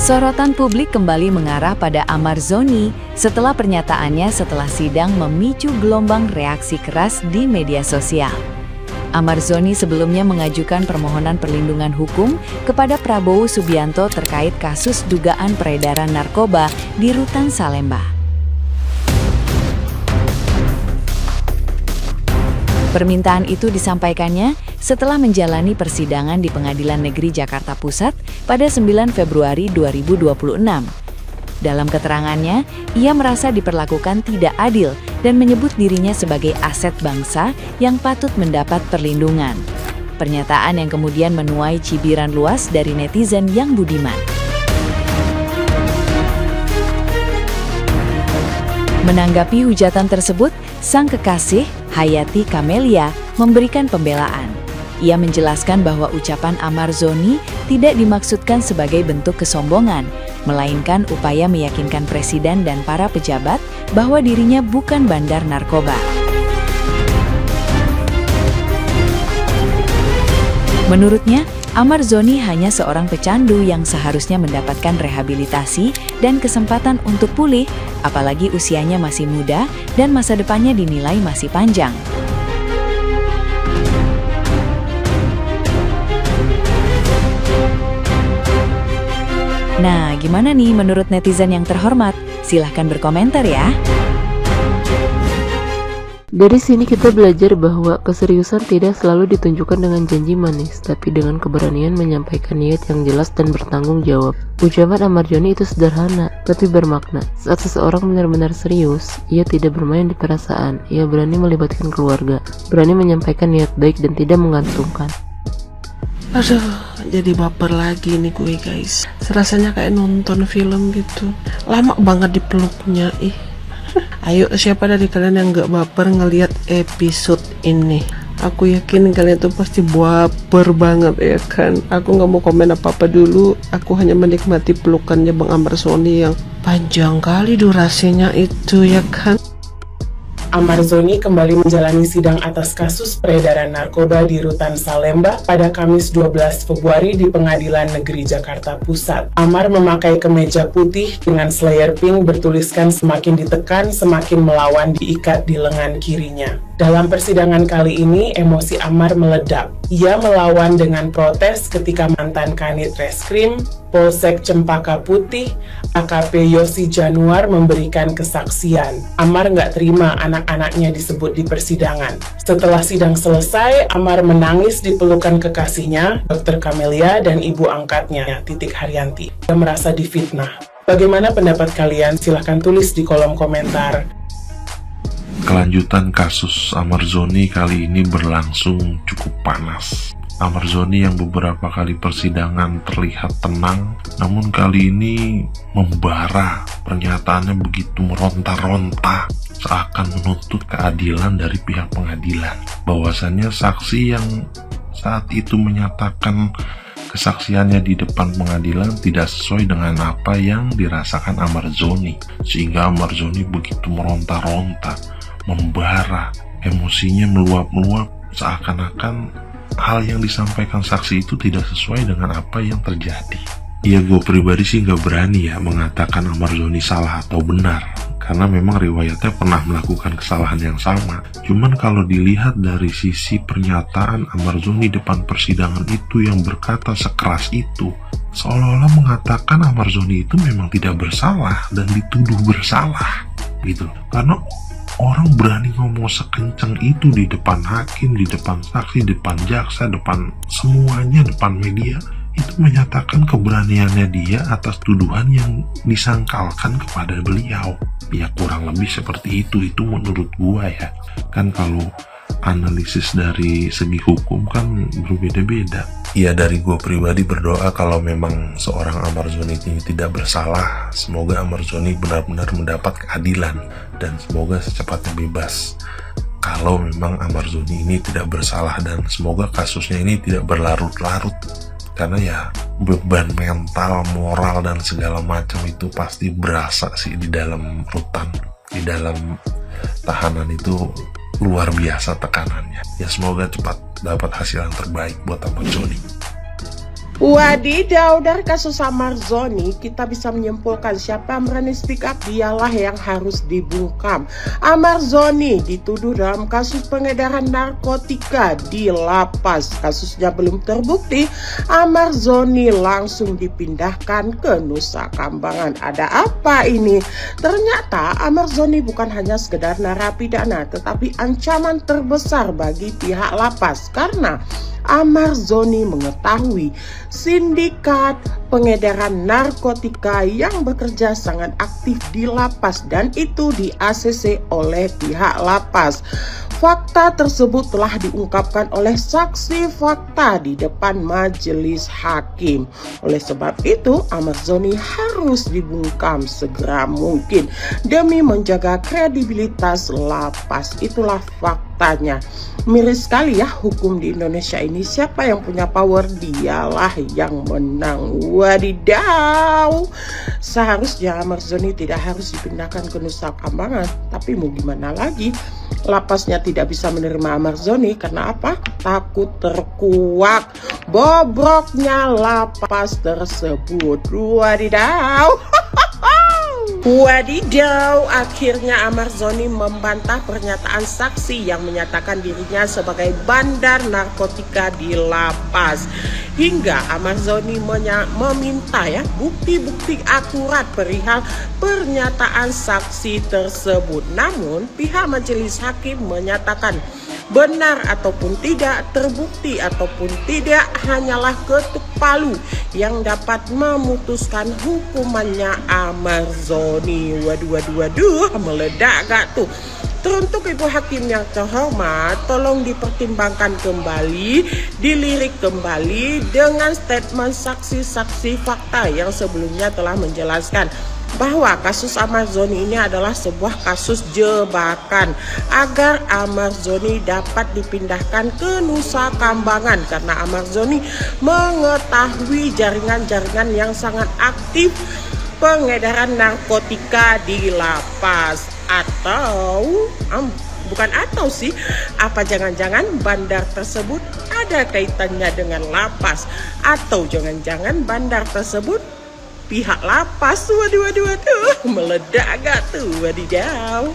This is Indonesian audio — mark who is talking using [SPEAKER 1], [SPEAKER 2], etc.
[SPEAKER 1] Sorotan publik kembali mengarah pada Ahmad Zoni setelah pernyataannya setelah sidang memicu gelombang reaksi keras di media sosial. Ahmad Zoni sebelumnya mengajukan permohonan perlindungan hukum kepada Prabowo Subianto terkait kasus dugaan peredaran narkoba di Rutan Salemba. Permintaan itu disampaikannya setelah menjalani persidangan di Pengadilan Negeri Jakarta Pusat pada 9 Februari 2026. Dalam keterangannya, ia merasa diperlakukan tidak adil dan menyebut dirinya sebagai aset bangsa yang patut mendapat perlindungan. Pernyataan yang kemudian menuai cibiran luas dari netizen yang budiman. Menanggapi hujatan tersebut, sang kekasih, Hayati Kamelia, memberikan pembelaan. Ia menjelaskan bahwa ucapan Ahmad Zoni tidak dimaksudkan sebagai bentuk kesombongan, melainkan upaya meyakinkan presiden dan para pejabat bahwa dirinya bukan bandar narkoba. Menurutnya, Ahmad Zoni hanya seorang pecandu yang seharusnya mendapatkan rehabilitasi dan kesempatan untuk pulih, apalagi usianya masih muda dan masa depannya dinilai masih panjang. Nah, gimana nih menurut netizen yang terhormat? Silahkan berkomentar ya.
[SPEAKER 2] Dari sini kita belajar bahwa keseriusan tidak selalu ditunjukkan dengan janji manis, tapi dengan keberanian menyampaikan niat yang jelas dan bertanggung jawab. Ucapan Ahmad Zoni itu sederhana, tapi bermakna. Saat seseorang benar-benar serius, ia tidak bermain di perasaan, ia berani melibatkan keluarga, berani menyampaikan niat baik dan tidak menggantungkan.
[SPEAKER 3] Aduh, jadi baper lagi nih gue guys. Serasanya kayak nonton film gitu. Lama banget dipeluknya, Ayo, siapa dari kalian yang gak baper ngelihat episode ini? Aku yakin kalian tuh pasti baper banget ya kan. Aku gak mau komen apa-apa dulu. Aku hanya menikmati pelukannya Bang Ahmad Zoni yang panjang kali durasinya itu ya kan.
[SPEAKER 4] Ahmad Zoni kembali menjalani sidang atas kasus peredaran narkoba di Rutan Salemba pada Kamis 12 Februari di Pengadilan Negeri Jakarta Pusat. Ahmad memakai kemeja putih dengan slayer pink bertuliskan "Semakin ditekan, semakin melawan" diikat di lengan kirinya. Dalam persidangan kali ini, emosi Ahmad meledak. Ia melawan dengan protes ketika mantan Kanit Reskrim Polsek Cempaka Putih, AKP Yosi Januar memberikan kesaksian. Ahmad nggak terima anak-anaknya disebut di persidangan. Setelah sidang selesai, Ahmad menangis di pelukan kekasihnya, Dr. Kamelia dan ibu angkatnya, Titik Haryanti. Dia merasa difitnah. Bagaimana pendapat kalian? Silahkan tulis di kolom komentar.
[SPEAKER 5] Kelanjutan kasus Ahmad Zoni kali ini berlangsung cukup panas. Ahmad Zoni yang beberapa kali persidangan terlihat tenang, namun kali ini membara. Pernyataannya begitu meronta-ronta, seakan menuntut keadilan dari pihak pengadilan. Bahwasannya saksi yang saat itu menyatakan kesaksiannya di depan pengadilan tidak sesuai dengan apa yang dirasakan Ahmad Zoni, sehingga Ahmad Zoni begitu meronta-ronta, membara, emosinya meluap-luap, seakan-akan hal yang disampaikan saksi itu tidak sesuai dengan apa yang terjadi. Ya, gue pribadi sih gak berani ya mengatakan Ahmad Zoni salah atau benar, karena memang riwayatnya pernah melakukan kesalahan yang sama. Cuman kalau dilihat dari sisi pernyataan Ahmad Zoni depan persidangan itu yang berkata sekeras itu, seolah-olah mengatakan Ahmad Zoni itu memang tidak bersalah dan dituduh bersalah gitu. Karena orang berani ngomong sekencang itu di depan hakim, di depan saksi, di depan jaksa, depan semuanya, depan media, itu menyatakan keberaniannya dia atas tuduhan yang disangkalkan kepada beliau. Ya kurang lebih seperti itu menurut gua ya. Kan kalau analisis dari segi hukum kan berbeda-beda. Ya dari gue pribadi berdoa kalau memang seorang Ahmad Zoni ini tidak bersalah, semoga Ahmad Zoni benar-benar mendapat keadilan dan semoga secepatnya bebas. Kalau memang Ahmad Zoni ini tidak bersalah, dan semoga kasusnya ini tidak berlarut-larut, karena ya beban mental, moral dan segala macam itu pasti berasa sih di dalam rutan, di dalam tahanan itu luar biasa tekanannya. Ya semoga cepat dapat hasil yang terbaik buat Ahmad Zoni.
[SPEAKER 3] Wadidaw, dari kasus Amar Zoni kita bisa menyimpulkan siapa yang berani speak up dialah yang harus dibungkam. Amar Zoni dituduh dalam kasus pengedaran narkotika di lapas. Kasusnya belum terbukti, Amar Zoni langsung dipindahkan ke Nusa Kambangan. Ada apa ini? Ternyata Amar Zoni bukan hanya sekedar narapidana, tetapi ancaman terbesar bagi pihak lapas karena Amar Zoni mengetahui sindikat pengedaran narkotika yang bekerja sangat aktif di lapas dan itu di-ACC oleh pihak lapas. Fakta tersebut telah diungkapkan oleh saksi fakta di depan majelis hakim. Oleh sebab itu, Amar Zoni harus dibungkam segera mungkin demi menjaga kredibilitas lapas. Itulah faktanya. Miris sekali ya hukum di Indonesia ini. Siapa yang punya power, dialah yang menang. Wadidaw. Seharusnya Amar Zoni tidak harus dipindahkan ke Nusa Kambangan. Tapi mau gimana lagi? Lapasnya tidak bisa menerima Amar Zoni karena apa? Takut terkuak bobroknya lapas tersebut. Wadidaw. Wadidaw, akhirnya Amar Zoni membantah pernyataan saksi yang menyatakan dirinya sebagai bandar narkotika di lapas. Hingga Amar Zoni meminta ya bukti-bukti akurat perihal pernyataan saksi tersebut. Namun pihak majelis hakim menyatakan benar ataupun tidak, terbukti ataupun tidak, hanyalah ketuk palu yang dapat memutuskan hukumannya Amar Zoni. Waduh, meledak gak tuh? Teruntuk ibu hakim yang terhormat, tolong dipertimbangkan kembali, dilirik kembali dengan statement saksi-saksi fakta yang sebelumnya telah menjelaskan bahwa kasus Amar Zoni ini adalah sebuah kasus jebakan agar Amar Zoni dapat dipindahkan ke Nusa Kambangan karena Amar Zoni mengetahui jaringan-jaringan yang sangat aktif pengedaran narkotika di lapas. Apa jangan-jangan bandar tersebut ada kaitannya dengan lapas, atau jangan-jangan bandar tersebut pihak lapas. Waduh, meledak gak tuh? Wadidaw.